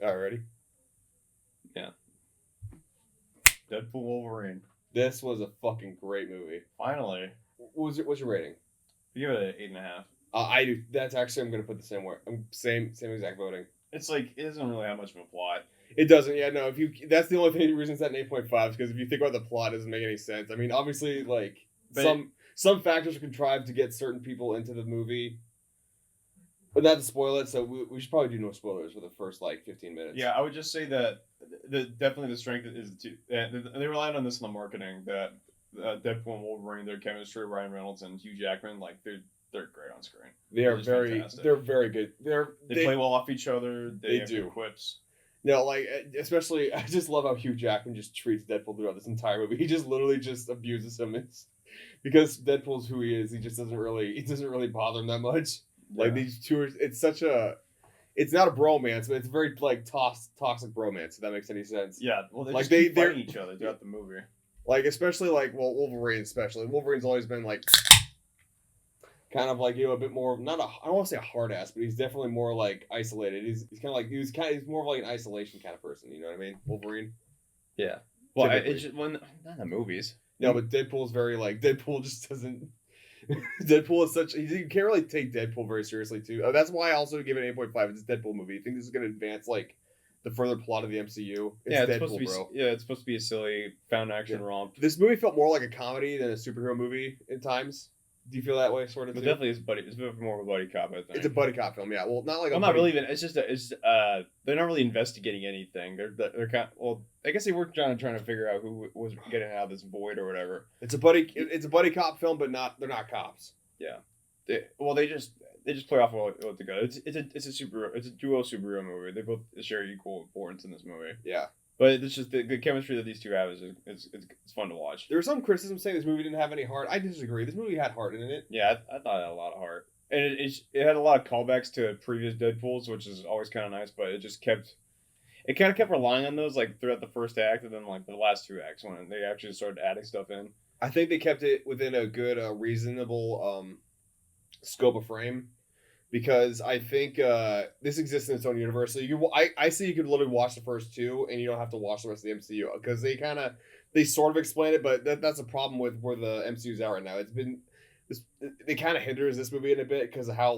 All right, ready? Yeah. Deadpool Wolverine. This was a fucking great movie. Finally. What's your rating? You give it an 8.5. I do. That's actually I'm gonna put the same way. I'm same exact voting. It's like it doesn't really have much of a plot. It doesn't. Yeah, no. That's the only reason it's at an 8.5 because if you think about the plot, it doesn't make any sense. I mean, obviously, like some factors are contrived to get certain people into the movie, but not to spoil it. So we should probably do no spoilers for the first like 15 minutes. Yeah, I would just say that definitely the strength is they relied on this in the marketing that Deadpool and Wolverine, their chemistry, Ryan Reynolds and Hugh Jackman, like they're great on screen. They're very good. They play well off each other. They do quips. No, like especially I just love how Hugh Jackman just treats Deadpool throughout this entire movie. He just literally just abuses him. It's because Deadpool's who he is. He just doesn't really bother him that much. Yeah. Like these two it's not a bromance, but it's very like toxic bromance. If that makes any sense. Yeah, well they keep fighting each other throughout the movie. Like especially like Wolverine especially. Wolverine's always been like kind of like, you know, a bit more, I don't want to say a hard ass, but he's definitely more like isolated. He's kind of like, he's more of like an isolation kind of person. You know what I mean? Wolverine. Yeah. Well, it's just not in the movies. No, but Deadpool's very like, Deadpool just doesn't, Deadpool is such, you can't really take Deadpool very seriously too. That's why I also give it an 8.5. It's a Deadpool movie. You think this is going to advance like the further plot of the MCU? It's Deadpool, supposed to be, bro. Yeah, it's supposed to be a silly found action romp. This movie felt more like a comedy than a superhero movie at times. Do you feel that way, sort of? But definitely, it's more of a buddy cop. I think it's a buddy cop film. Yeah, well, not like. Well, not really even. It's just they're not really investigating anything. They're kind. Well, I guess they were trying to figure out who was getting out of this void or whatever. It's a buddy cop film, but they're not cops. Yeah, they just play off what together. It's a duo superhero movie. They both share equal importance in this movie. Yeah. But it's just the chemistry that these two have is it's fun to watch. There was some criticism saying this movie didn't have any heart. I disagree. This movie had heart in it. Yeah, I thought it had a lot of heart. And it had a lot of callbacks to previous Deadpools, which is always kind of nice, but it kind of kept relying on those like throughout the first act and then like the last two acts when they actually started adding stuff in. I think they kept it within a good, reasonable scope of frame. Because I think this exists in its own universe. So I see you could literally watch the first two and you don't have to watch the rest of the MCU. Because they sort of explain it, but that's a problem with where the MCU's at right now. It kind of hinders this movie in a bit because of how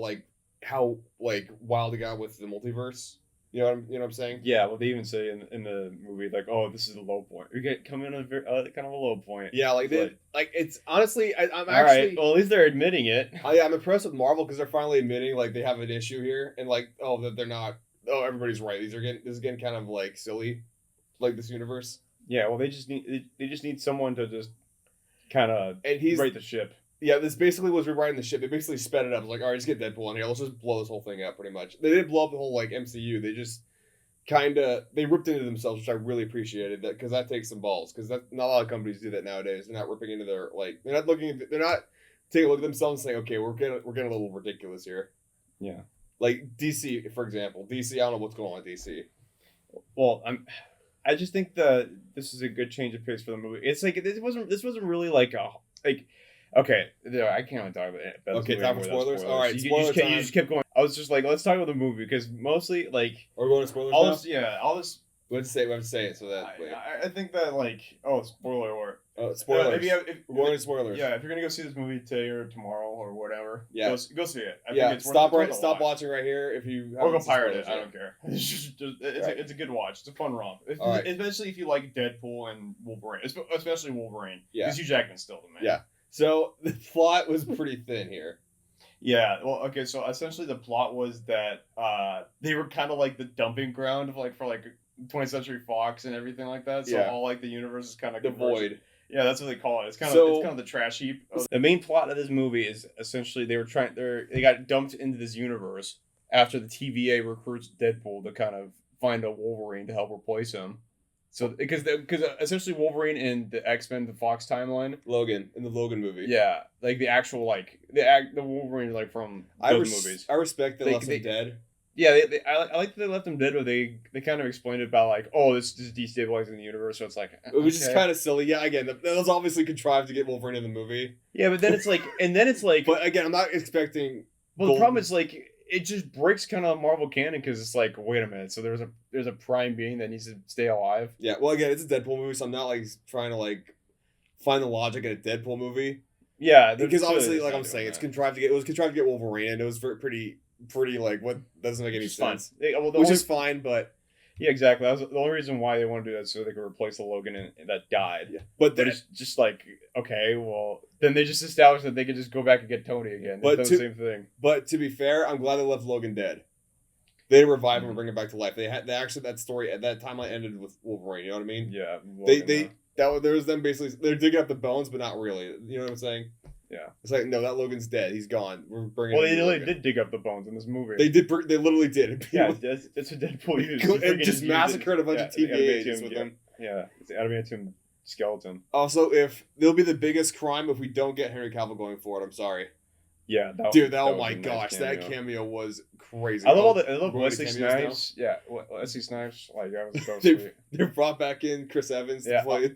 wild it got with the multiverse. You know what I'm saying? Yeah, well, they even say in the movie like, "Oh, this is the low point." We get come in a very, kind of a low point. Yeah, it's honestly, I'm all actually. Right. Well, at least they're admitting it. I'm impressed with Marvel because they're finally admitting like they have an issue here and like that they're not. Oh, everybody's right. This is getting kind of like silly, like this universe. Yeah, well, they just need someone to just kind of right the ship. Yeah, this basically was rewriting the ship. They basically sped it up. It was like, all right, just get Deadpool in here. Let's just blow this whole thing up, pretty much. They didn't blow up the whole like MCU. They just they ripped into themselves, which I really appreciated that because that takes some balls. Because not a lot of companies do that nowadays. They're not ripping into their they're not taking a look at themselves and saying, okay, we're getting a little ridiculous here. Yeah, like DC, for example. DC, I don't know what's going on with DC. Well, I just think this is a good change of pace for the movie. It's like this wasn't really like a like. Okay, I can't even talk about it. Okay, time for spoilers? All right, you just kept going. I was just like, let's talk about the movie, because mostly, like... Are we going to spoilers all now? This, yeah, all this... We have to say it so that... I think that, like... Oh, spoiler alert. Spoilers. Maybe we're going to spoilers. Yeah, if you're going to go see this movie today or tomorrow or whatever, yeah. go see it. I think it's stop watching right here if you... Or go pirate it. I don't care. It's a good watch. It's a fun romp. Right. Especially if you like Deadpool and Wolverine. Especially Wolverine. Yeah. Because Hugh Jackman's still the man. Yeah. So, the plot was pretty thin here. Yeah, well, okay, so essentially the plot was that they were kind of like the dumping ground of for 20th Century Fox and everything like that. So all like the universe is kind of the void. Yeah, that's what they call it. It's kind of the trash heap. The main plot of this movie is essentially they got dumped into this universe after the TVA recruits Deadpool to kind of find a Wolverine to help replace him. So because essentially Wolverine in the X-Men, the Fox timeline, Logan in the Logan movie, yeah, like the actual the Wolverine from those movies. I respect that they left him dead. Yeah, I like that they left him dead, but they kind of explained it about like, oh, this is destabilizing the universe. So it's like it was just kind of silly. Yeah, again, that was obviously contrived to get Wolverine in the movie. Yeah, but then it's like, but again, I'm not expecting. Well, the problem is like. it just breaks kind of Marvel canon because it's like, wait a minute, so there's a prime being that needs to stay alive. Yeah, well, again, it's a Deadpool movie, so I'm not like trying to like find the logic in a Deadpool movie. Yeah, because obviously, like I'm saying, it was contrived to get Wolverine, and it was pretty like what doesn't make any sense. Which is fine, but yeah, exactly. That was the only reason why they want to do that, so they could replace the Logan that died. Yeah. But it's just like, okay, well, then they just established that they could just go back and get Tony again. But the same thing. But to be fair, I'm glad they left Logan dead. They revive him and bring him back to life. They actually that story at that timeline ended with Wolverine. You know what I mean? Yeah. There was them basically. They're digging up the bones, but not really. You know what I'm saying? Yeah. It's like, no, that Logan's dead. He's gone. We're bringing. Well, they literally did dig up the bones in this movie. They did. They literally did. Yeah, that's what Deadpool used. And just massacred a bunch of TVA with them. Yeah, it's the adamantium skeleton. Also, there'll be the biggest crime if we don't get Henry Cavill going forward. I'm sorry. Yeah, oh my gosh, that cameo was crazy. I love Wesley Snipes. Yeah, Wesley Snipes. Like that was so sweet. They brought back in Chris Evans to play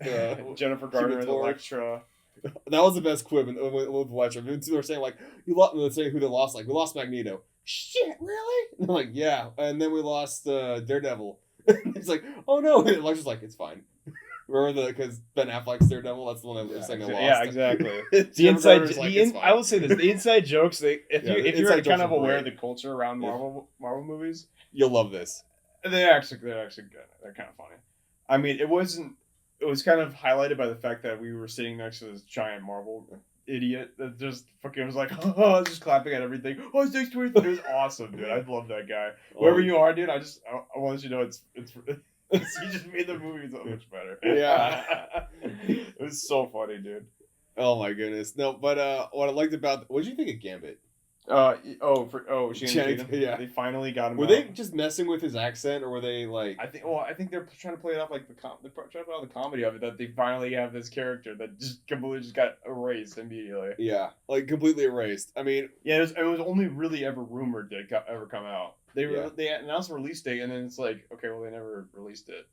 Jennifer Garner as Elektra. That was the best quip with Elektra. They were saying like, they're saying who they lost. Like, we lost Magneto. Shit, really? And they're like, yeah. And then we lost Daredevil. He's like, oh no. And Elektra's like, it's fine. Remember because Ben Affleck's Daredevil? That's the one that was saying they lost. Yeah, exactly. The inside, I will say this: the inside jokes. If you're kind of aware of the culture around Marvel movies, you'll love this. They're actually good. They're kind of funny. I mean, it was kind of highlighted by the fact that we were sitting next to this giant Marvel idiot that just fucking was like, oh, just clapping at everything. Oh, it's next to it. It was awesome, dude. I love that guy. Wherever you are, dude, I want you to know it's. He just made the movie so much better. Yeah. It was so funny, dude. Oh my goodness. No, but what I liked about what did you think of Gambit? Channing Tatum. Yeah. They finally got him. Were they just messing with his accent, or were they like? I think they're trying to play it off like they're trying to play off the comedy of it, that they finally have this character that just completely just got erased immediately. Yeah, like completely erased. I mean, yeah, it was only really ever rumored to ever come out. They announced a release date, and then it's like, okay, well, they never released it.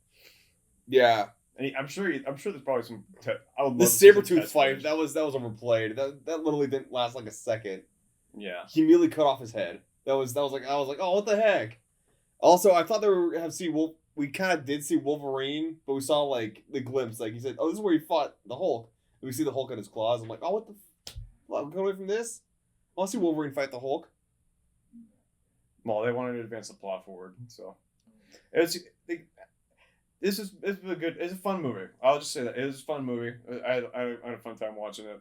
Yeah, and I'm sure there's probably some. The Sabretooth fight that was overplayed. That literally didn't last like a second. Yeah, he immediately cut off his head. That was like I was like, oh, what the heck? Also, I thought they were have see we kind of did see Wolverine, but we saw like the glimpse. Like he said, oh, this is where he fought the Hulk. And we see the Hulk in his claws. I'm like, oh, what the? Well, go away from this. I want to see Wolverine fight the Hulk. Well, they wanted to advance the plot forward, so it's a fun movie. I'll just say that it was a fun movie. I had a fun time watching it,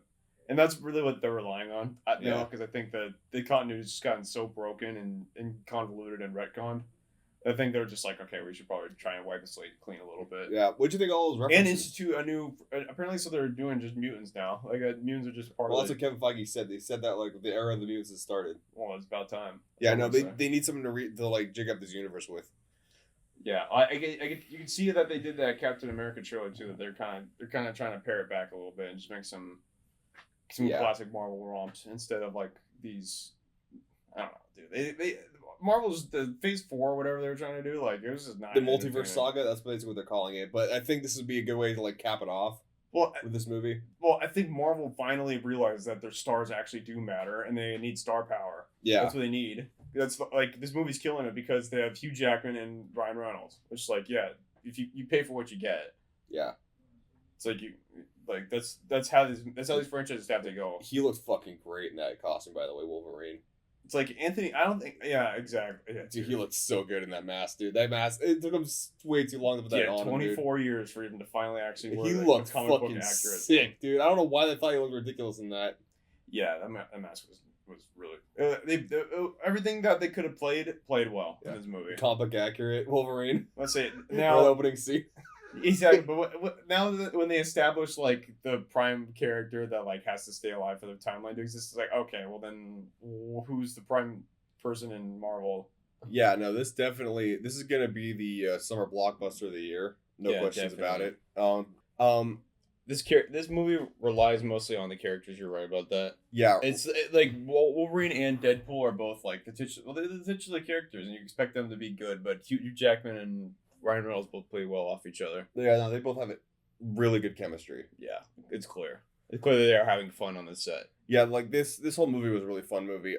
and that's really what they're relying on now, because I think that the continuity's just gotten so broken and convoluted and retconned. I think they're just like, okay, we should probably try and wipe the slate clean a little bit. Yeah, what'd you think of all those references? And institute a new. Apparently, so they're doing just mutants now. Like mutants are just part of. Well, that's what Kevin Feige said. They said that like the era of the mutants has started. Well, it's about time. Yeah, no, they need something to like jig up this universe with. Yeah, you can see that they did that Captain America trailer too. That they're kind of trying to pare it back a little bit and just make some classic Marvel romps instead of like these. I don't know, dude. They Marvel's the Phase 4 or whatever they were trying to do. Like it was just not the multiverse saga. That's basically what they're calling it. But I think this would be a good way to like cap it off. With this movie. Well, I think Marvel finally realized that their stars actually do matter and they need star power. Yeah, that's what they need. That's like this movie's killing it because they have Hugh Jackman and Ryan Reynolds. Which is like, yeah, if you pay for what you get. Yeah, it's like that's how these franchises have to go. He looks fucking great in that costume, by the way, Wolverine. It's like Anthony. I don't think. Yeah, exactly. Yeah, dude, he looks so good in that mask, dude. That mask. It took him way too long to put that on. 24 years for him to finally actually. He looked fucking sick, dude. I don't know why they thought he looked ridiculous in that. Yeah, that mask was really. Everything that they could have played well in this movie. Comic accurate Wolverine. Let's say now the opening scene. Exactly, but now that when they establish like the prime character that like has to stay alive for the timeline to exist, it's like, okay, well then who's the prime person in Marvel? Yeah, no, this is gonna be the summer blockbuster of the year. No questions about it. This movie relies mostly on the characters. You're right about that. Yeah, it's like Wolverine and Deadpool are both like they're the titular characters, and you expect them to be good. But Hugh Jackman and Ryan Reynolds both play well off each other. Yeah, no, they both have really good chemistry. Yeah, it's clear. It's clear that they are having fun on the set. Yeah, like this whole movie was a really fun movie.